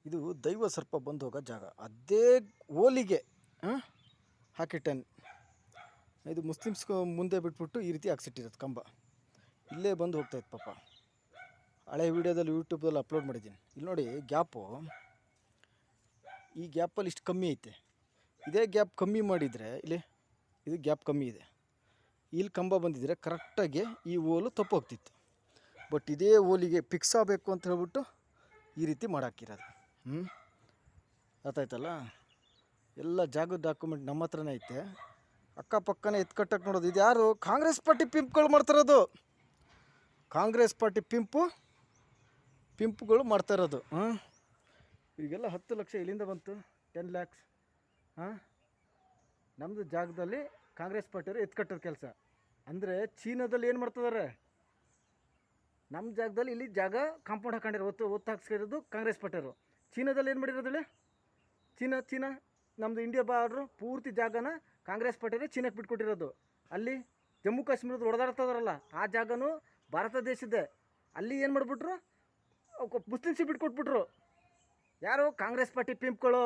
ಇದು ದೈವ ಸರ್ಪ ಬಂದು ಹೋಗೋ ಜಾಗ. ಅದೇ ಓಲಿಗೆ ಹಾಕಿಟ್ಟೇನೆ. ಇದು ಮುಸ್ಲಿಮ್ಸ್ ಮುಂದೆ ಬಿಟ್ಬಿಟ್ಟು ಈ ರೀತಿ ಹಾಕ್ಸಿಟ್ಟಿರೋದು ಕಂಬ. ಇಲ್ಲೇ ಬಂದು ಹೋಗ್ತಾಯಿತ್ತು ಪಾಪ. ಹಳೆ ವೀಡಿಯೋದಲ್ಲಿ ಯೂಟ್ಯೂಬಲ್ಲಿ ಅಪ್ಲೋಡ್ ಮಾಡಿದ್ದೀನಿ. ಇಲ್ಲಿ ನೋಡಿ ಗ್ಯಾಪು, ಈ ಗ್ಯಾಪಲ್ಲಿ ಇಷ್ಟು ಕಮ್ಮಿ ಐತೆ. ಇದೇ ಗ್ಯಾಪ್ ಕಮ್ಮಿ ಮಾಡಿದರೆ ಇಲ್ಲಿ ಇದು ಗ್ಯಾಪ್ ಕಮ್ಮಿ ಇದೆ. ಇಲ್ಲಿ ಕಂಬ ಬಂದಿದ್ದರೆ ಕರೆಕ್ಟಾಗಿ ಈ ಓಲು ತಪ್ಪೋಗ್ತಿತ್ತು. ಬಟ್ ಇದೇ ಓಲಿಗೆ ಫಿಕ್ಸ್ ಆಗಬೇಕು ಅಂತ ಹೇಳ್ಬಿಟ್ಟು ಈ ರೀತಿ ಮಾಡಾಕಿರೋದು. ಗೊತ್ತಾಯ್ತಲ್ಲ. ಎಲ್ಲ ಜಾಗದ ಡಾಕ್ಯುಮೆಂಟ್ ನಮ್ಮ ಹತ್ರನೇ ಐತೆ. ಅಕ್ಕಪಕ್ಕನೇ ಎತ್ಕಟ್ಟಕ್ಕೆ ನೋಡೋದು. ಇದು ಯಾರು? ಕಾಂಗ್ರೆಸ್ ಪಾರ್ಟಿ ಪಿಂಪ್ಗಳು ಮಾಡ್ತಾಯಿರೋದು. ಕಾಂಗ್ರೆಸ್ ಪಾರ್ಟಿ ಪಿಂಪ್ಗಳು ಮಾಡ್ತಾಯಿರೋದು. ಈಗೆಲ್ಲ 10 ಲಕ್ಷ ಇಲ್ಲಿಂದ ಬಂತು, 10 lakhs. ನಮ್ಮದು ಜಾಗದಲ್ಲಿ ಕಾಂಗ್ರೆಸ್ ಪಾರ್ಟಿಯವರು ಎತ್ಕಟ್ಟೋದು ಕೆಲಸ. ಅಂದರೆ ಚೀನಾದಲ್ಲಿ ಏನು ಮಾಡ್ತಿದ್ದಾರೆ? ನಮ್ಮ ಜಾಗದಲ್ಲಿ ಇಲ್ಲಿ ಜಾಗ ಕಾಂಪೌಂಡ್ ಹಾಕೊಂಡಿರೋ ಒತ್ತು ಹಾಕ್ಸ್ಕಿರೋದು ಕಾಂಗ್ರೆಸ್ ಪಾರ್ಟಿಯವರು. ಚೀನಾದಲ್ಲಿ ಏನು ಮಾಡಿರೋದು ಹೇಳಿ? ಚೀನಾ ನಮ್ಮದು ಇಂಡಿಯಾ ಬಾರ್ಡ್ರು ಪೂರ್ತಿ ಜಾಗನ ಕಾಂಗ್ರೆಸ್ ಪಾರ್ಟಿಯವರು ಚೀನಾಕ್ಕೆ ಬಿಟ್ಕೊಟ್ಟಿರೋದು. ಅಲ್ಲಿ ಜಮ್ಮು ಕಾಶ್ಮೀರದ ಹೊಡೆದಾಡ್ತದಾರಲ್ಲ ಆ ಜಾಗನೂ ಭಾರತ ದೇಶದ್ದೇ. ಅಲ್ಲಿ ಏನು ಮಾಡಿಬಿಟ್ರು? ಮುಸ್ಲಿಮ್ಸಿಗೆ ಬಿಟ್ಕೊಟ್ಬಿಟ್ರು. ಯಾರು? ಕಾಂಗ್ರೆಸ್ ಪಾರ್ಟಿ ಪಿಂಪ್ಗಳು.